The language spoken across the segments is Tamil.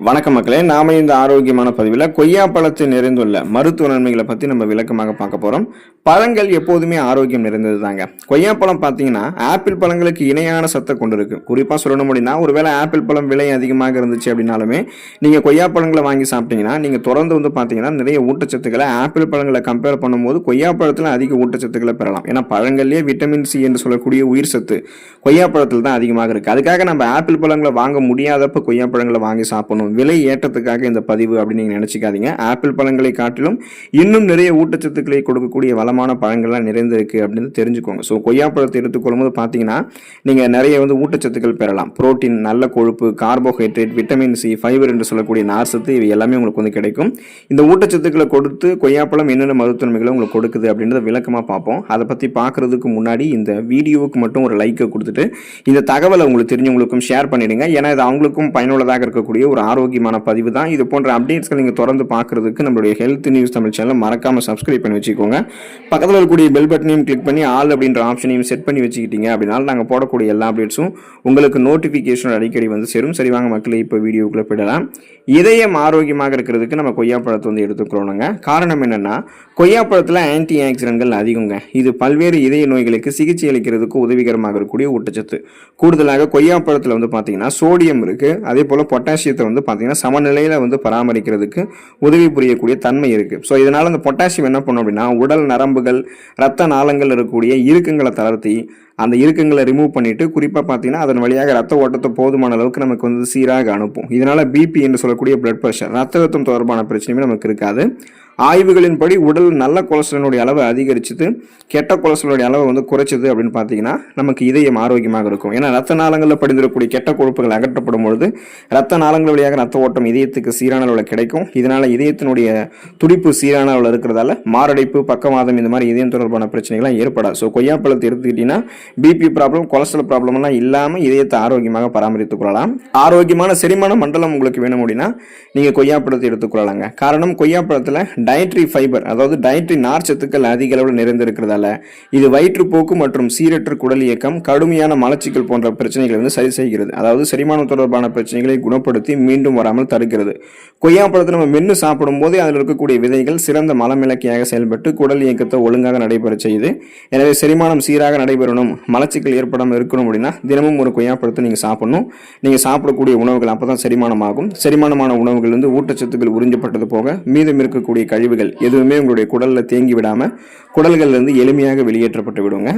வணக்கம் மக்களே, நாம இந்த ஆரோக்கியமான பதிவில் கொய்யா பழத்தில் நிறைந்துள்ள மருத்துவ நன்மைகளை பற்றி நம்ம விளக்கமாக பார்க்க போகிறோம். பழங்கள் எப்போதுமே ஆரோக்கியம் நிறைந்தது தாங்க. கொய்யா பழம் பார்த்தீங்கன்னா ஆப்பிள் பழங்களுக்கு இணையான சத்தை கொண்டு இருக்கு. குறிப்பாக சொல்லணும் அப்படின்னா, ஒருவேளை ஆப்பிள் பழம் விலை அதிகமாக இருந்துச்சு அப்படின்னாலுமே நீங்கள் கொய்யா பழங்களை வாங்கி சாப்பிட்டீங்கன்னா நீங்கள் தொடர்ந்து பார்த்தீங்கன்னா நிறைய ஊட்டச்சத்துக்களை ஆப்பிள் பழங்களை கம்பேர் பண்ணும்போது கொய்யா பழத்தில் அதிக ஊட்டச்சத்துக்களை பெறலாம். ஏன்னா பழங்கள்லேயே விட்டமின் சி என்று சொல்லக்கூடிய உயிர் சத்து கொய்யா பழத்தில் தான் அதிகமாக இருக்குது. அதுக்காக நம்ம ஆப்பிள் பழங்களை வாங்க முடியாதப்ப கொய்யா பழங்களை வாங்கி சாப்பிடணும். விலை ஏற்றத்துக்காக இந்த பதிவு அப்படின்னு நீங்க நினைச்சுக்காதீங்க. ஆப்பிள் பழங்களை காட்டிலும் இன்னும் நிறைய ஊட்டச்சத்துக்களை கொடுக்கக்கூடிய வளமான பழங்கள்லாம் நிறைந்திருக்கு அப்படின்னு தெரிஞ்சுக்கோங்க. ஸோ கொய்யா பழத்தை எடுத்துக்கொள்ளும் போது பார்த்தீங்கன்னா நீங்க நிறைய ஊட்டச்சத்துக்கள் பெறலாம். புரோட்டீன், நல்ல கொழுப்பு, கார்போஹைட்ரேட், விட்டமின் சி, ஃபைபர் என்று சொல்லக்கூடிய நார்சத்து, இவை எல்லாமே உங்களுக்கு கிடைக்கும். இந்த ஊட்டச்சத்துக்களை கொடுத்து கொய்யாப்பழம் என்னென்ன மருத்துவமைகளை உங்களுக்கு கொடுக்குது அப்படின்றத விளக்கமாக பார்ப்போம். அதை பற்றி பார்க்கறதுக்கு முன்னாடி இந்த வீடியோவுக்கு மட்டும் ஒரு லைக்கை கொடுத்துட்டு இந்த தகவலை உங்களுக்கு தெரிஞ்சவங்களுக்கும் ஷேர் பண்ணிடுங்க. ஏன்னா இது அவங்களுக்கும் பயனுள்ளதாக இருக்கக்கூடிய ஒரு ஆரோக்கியமான பதிவு தான். இது போன்ற அப்டேட்ஸ்கள் நீங்கள் தொடர்ந்து பார்க்கறதுக்கு நம்மளுடைய ஹெல்த் நியூஸ் தமிழ் சேனல் மறக்காம சப்ஸ்கிரைப் பண்ணி வச்சுக்கோங்க. பக்கத்தில் இருக்கக்கூடிய பெல் பட்டனையும் கிளிக் பண்ணி ஆல் அப்படின்ற ஆப்ஷனையும் செட் பண்ணி வச்சுக்கிட்டீங்க அப்படின்னா நாங்கள் போடக்கூடிய எல்லா அப்டேட்ஸும் உங்களுக்கு நோட்டிஃபிகேஷன் அடிக்கடி சேரும். சரி வாங்க மக்களே, இப்போ வீடியோக்குள்ளே போயிடலாம். இதயம் ஆரோக்கியமாக இருக்கிறதுக்கு நம்ம கொய்யாப்பழத்தை எடுத்துக்கிறோனுங்க. காரணம் என்னன்னா, கொய்யாப்பழத்தில் ஆன்டி ஆக்சிடென்ட்கள் அதிகங்க. இது பல்வேறு இதய நோய்களுக்கு சிகிச்சை அளிக்கிறதுக்கு உதவிகரமாக இருக்கக்கூடிய ஊட்டச்சத்து. கூடுதலாக கொய்யாப்பழத்தில் பார்த்தீங்கன்னா சோடியம் இருக்கு. அதே போல பொட்டாசியத்தை பார்த்தீங்கன்னா சமநிலையில பராமரிக்கிறதுக்கு உதவி புரியக்கூடிய தன்மை இருக்கு. ஸோ இதனால அந்த பொட்டாசியம் என்ன பண்ணும் அப்படின்னா, உடல் நரம்புகள், ரத்த நாளங்கள் இருக்கக்கூடிய இறுக்கங்களை தளர்த்தி அந்த இறுக்கங்களை ரிமூவ் பண்ணிட்டு குறிப்பாக பார்த்தீங்கன்னா அதன் வழியாக ரத்த ஓட்டத்தை போதுமான அளவுக்கு நமக்கு சீராக அனுப்பும். இதனால பிபி என்று சொல்லக்கூடிய பிளட் பிரஷர், ரத்த அழுத்தம் தொடர்பான பிரச்சனையுமே நமக்கு இருக்காது. ஆய்வுகளின்படி உடல் நல்ல கொலஸ்ட்ராலுடைய அளவை அதிகரிச்சுட்டு கெட்ட கொலஸ்ட்ராலுடைய அளவை குறைச்சது அப்படின்னு பார்த்தீங்கன்னா நமக்கு இதயம் ஆரோக்கியமாக இருக்கும். ஏன்னா ரத்த நாளங்களில் படிந்திருக்கக்கூடிய கெட்ட கொழுப்புகள் அகற்றப்படும் பொழுது ரத்த நாளங்கள் வழியாக ரத்த ஓட்டம் இதயத்துக்கு சீரான அளவில் கிடைக்கும். இதனால இதயத்தினுடைய துடிப்பு சீரான அளவில் இருக்கிறதால மாரடைப்பு, பக்கவாதம், இந்த மாதிரி இதயம் தொடர்பான பிரச்சனைகள்லாம் ஏற்படாது. ஸோ கொய்யாப்பழத்தை எடுத்துக்கிட்டீங்கன்னா பிபி ப்ராப்ளம், கொலஸ்ட்ரால் ப்ராப்ளம் எல்லாம் இல்லாமல் இதயத்தை ஆரோக்கியமாக பராமரித்துக் கொள்ளலாம். ஆரோக்கியமான செரிமான மண்டலம் உங்களுக்கு வேணும் அப்படின்னா நீங்க கொய்யாப்பழத்தை எடுத்துக்கொள்ளலாங்க. காரணம், கொய்யாப்பழத்தில் டயட்ரி ஃபைபர், அதாவது டயட்ரி நார்ச்சத்துக்கள் அதிக அளவில் நிறைந்திருக்கிறதால இது வயிற்றுப்போக்கு மற்றும் சீரற்ற குடல் இயக்கம், கடுமையான மலச்சிக்கல் போன்ற பிரச்சனைகளை சரி செய்கிறது. அதாவது செரிமானம் தொடர்பான பிரச்சனைகளை குணப்படுத்தி மீண்டும் வராமல் தடுக்கிறது. கொய்யாப்பழத்தை நம்ம மென்று சாப்பிடும் போது அதில் இருக்கக்கூடிய விதைகள் சிறந்த மலமிளக்கியாக செயல்பட்டு குடல் இயக்கத்தை ஒழுங்காக நடைபெற செய்யுது. எனவே செரிமானம் சீராக நடைபெறணும், மலச்சிக்கல் ஏற்படாமல் இருக்கணும் அப்படின்னா தினமும் ஒரு கொய்யாப்பழத்தை நீங்க சாப்பிடணும். நீங்க சாப்பிடக்கூடிய உணவுகள் அப்பதான் செரிமானம் ஆகும். செரிமானமான உணவுகள் ஊட்டச்சத்துக்கள் உறிஞ்சப்பட்டது போக மீதம் இருக்கக்கூடிய கழிவுகள் எதுவுமே உங்களுடைய குடல்ல தேங்கி விடாம குடல்கள்ல இருந்து எளிமையாக வெளியேற்றப்பட்டு விடுங்க.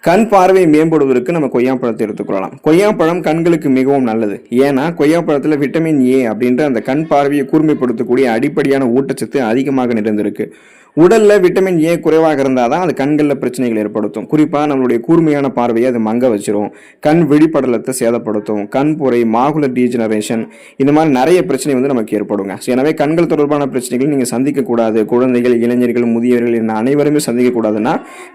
கண் பார்வை மேம்படுவதற்கு நம்ம கொய்யாப்பழத்தை எடுத்துக்கொள்ளலாம். கொய்யாப்பழம் கண்களுக்கு மிகவும் நல்லது. ஏன்னா கொய்யாப்பழத்துல விட்டமின் ஏ அப்படின்ற அந்த கண் பார்வையை கூர்மைப்படுத்தக்கூடிய அடிப்படையான ஊட்டச்சத்து அதிகமாக நிறைந்திருக்கு. உடல்ல விட்டமின் ஏ குறைவாக இருந்தால் தான் அது கண்களில் பிரச்சனைகள் ஏற்படுத்தும். குறிப்பாக நம்மளுடைய கூர்மையான பார்வையை அது மங்க வச்சிரும், கண் விழிப்படலத்தை சேதப்படுத்தும், கண் புரை, மாகுலர் டீஜெனரேஷன், இந்த மாதிரி நிறைய பிரச்சனை நமக்கு ஏற்படுங்க. எனவே கண்கள் தொடர்பான பிரச்சனைகள் நீங்கள் சந்திக்க கூடாது. குழந்தைகள், இளைஞர்கள், முதியவர்கள் என்ன அனைவருமே சந்திக்க கூடாதுன்னா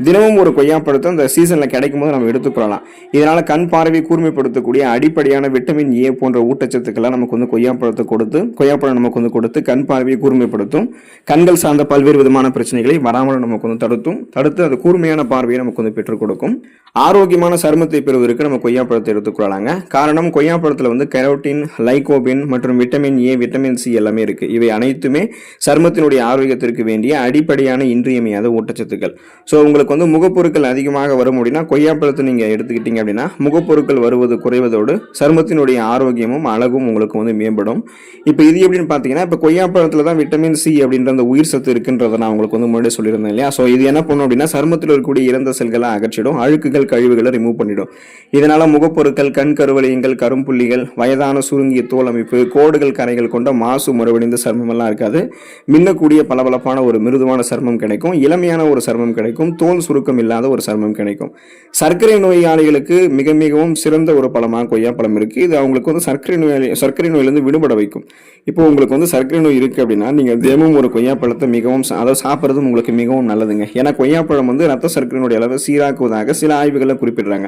தினமும் ஒரு கொய்யாப்பழத்தை அந்த சீசன்ல கிடைக்கும் போது நம்ம எடுத்துக்கொள்ளலாம். இதனால கண் பார்வை கூர்மைப்படுத்தக்கூடிய அடிப்படையான விட்டமின் ஏ போன்ற ஊட்டச்சத்துக்களை நமக்கு கொய்யாப்பழம் நமக்கு கொடுத்து கண் பார்வையை கூர்மைப்படுத்தும். கண்கள் சார்ந்த பல்வேறு விதமான பிரச்சனைகளை வராமல் நமக்கு தடுத்து அது கூர்மையான பார்வையை நமக்கு பெற்றுக் கொடுக்கும். ஆரோக்கியமான சருமத்தை பெறுவதற்கு நம்ம கொய்யாப்பழத்தை எடுத்துக்கொள்ளலாங்க. காரணம், கொய்யாப்பழத்தில் கெரோட்டின், லைகோபின் மற்றும் விட்டமின் ஏ, விட்டமின் சி எல்லாமே இருக்கு. இவை அனைத்துமே சருமத்தினுடைய ஆரோக்கியத்திற்கு வேண்டிய அடிப்படையான இன்றியமையாத ஊட்டச்சத்துக்கள். ஸோ உங்களுக்கு முகப்பொருட்கள் அதிகமாக வரும் அப்படின்னா கொய்யாப்பழத்தை நீங்க எடுத்துக்கிட்டீங்க அப்படின்னா முகப்பொருட்கள் வருவது குறைவதோடு சருமத்தினுடைய ஆரோக்கியமும் அழகும் உங்களுக்கு மேம்படும். இப்போ இது எப்படின்னு பார்த்தீங்கன்னா, இப்போ கொய்யாப்பழத்தில் தான் விட்டமின் சி அப்படின்ற அந்த உயிர் சத்து இருக்குன்றதை நான் உங்களுக்கு முன்னாடி சொல்லியிருந்தேன் இல்லையா? ஸோ இது என்ன பண்ணும் அப்படின்னா சருமத்தில் இருக்கக்கூடிய இறந்த செல்களை அகற்றிடும், அழுக்குகள், கழிவுகளை ரிமூவ் பண்ணிடும். இதனால முகப்பொருட்கள், கண் கருவளையங்கள், கரும்புள்ளிகள், வயதான சுருங்கிய தோல் அமைப்பு, கோடுகள், கரைகள் கொண்ட மாசு முறைவடைந்த சருமம் எல்லாம் இருக்காது. மின்னக்கூடிய பளபளப்பான ஒரு மிருதுவான சருமம் கிடைக்கும், இளமையான ஒரு சருமம் கிடைக்கும், தோல் சுருக்கம் இல்லாத ஒரு சருமம் கிடைக்கும். சர்க்கரை நோயாளிகளுக்கு மிக மிகவும் சிறந்த ஒரு பழமாக கொய்யாப்பழம் இருக்கு. இது அவங்களுக்கு சர்க்கரை நோயிலிருந்து விடுபட வைக்கும். இப்போ உங்களுக்கு சர்க்கரை நோய் இருக்கு அப்படின்னா நீங்க தினமும் ஒரு கொய்யாப்பழத்தை மிகவும் அதை சாப்பிட்றதும் உங்களுக்கு மிகவும் நல்லதுங்க. ஏன்னா கொய்யாப்பழம் ரத்த சர்க்கரையினுடைய அளவை சீராக்குவதாக சில ஆய்வுகளை குறிப்பிடுறாங்க.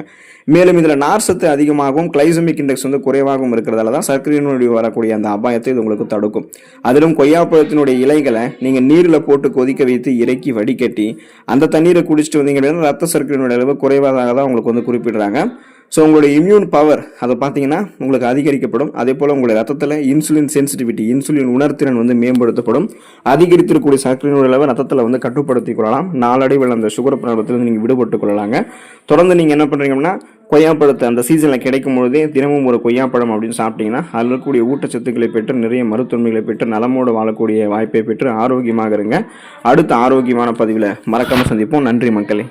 மேலும் இதுல நார்சத்து அதிகமாகவும் கிளைசமிக் இண்டெக்ஸ் குறைவாகவும் இருக்கிறதால தான் சர்க்கரை நோய் வரக்கூடிய அந்த அபாயத்தை இது உங்களுக்கு தடுக்கும். அதிலும் கொய்யாப்பழத்தினுடைய இலைகளை நீங்க நீரில் போட்டு கொதிக்க வைத்து இறக்கி வடிகட்டி அந்த தண்ணீரை குடிச்சிட்டு வந்தீங்க அப்படின்னா ரத்த சர்க்கரையினுடைய அளவு குறைவாக தான் உங்களுக்கு குறிப்பிடுறாங்க. ஸோ உங்களுடைய இம்யூன் பவர் அதை பார்த்தீங்கன்னா உங்களுக்கு அதிகரிக்கப்படும். அதே போல் உங்களுடைய ரத்தத்தில் இன்சுலின் சென்சிட்டிவிட்டி, இன்சுலின் உணர்திறன் வந்து மேம்படுத்தப்படும். அதிகரித்திருக்கக்கூடிய சர்க்கரையினுடைய அளவை ரத்தத்தில் வந்து கட்டுப்படுத்திக் கொள்ளலாம். நாளடைவில் அந்த சுகர் ப்ராப்ளத்திலிருந்து நீங்கள் விடுபட்டு கொள்ளலாங்க. தொடர்ந்து நீங்கள் என்ன பண்ணுறீங்கன்னா, கொய்யாப்பழத்தை அந்த சீசனில் கிடைக்கும் பொழுதே தினமும் ஒரு கொய்யாப்பழம் அப்படின்னு சாப்பிட்டீங்கன்னா அதில் இருக்கக்கூடிய ஊட்டச்சத்துக்களை பெற்று நிறைய மருத்துவமைகளை பெற்று நலமோடு வாழக்கூடிய வாய்ப்பை பெற்று ஆரோக்கியமாக இருங்க. அடுத்த ஆரோக்கியமான பதிவில் மறக்காமல் சந்திப்போம். நன்றி மக்களே.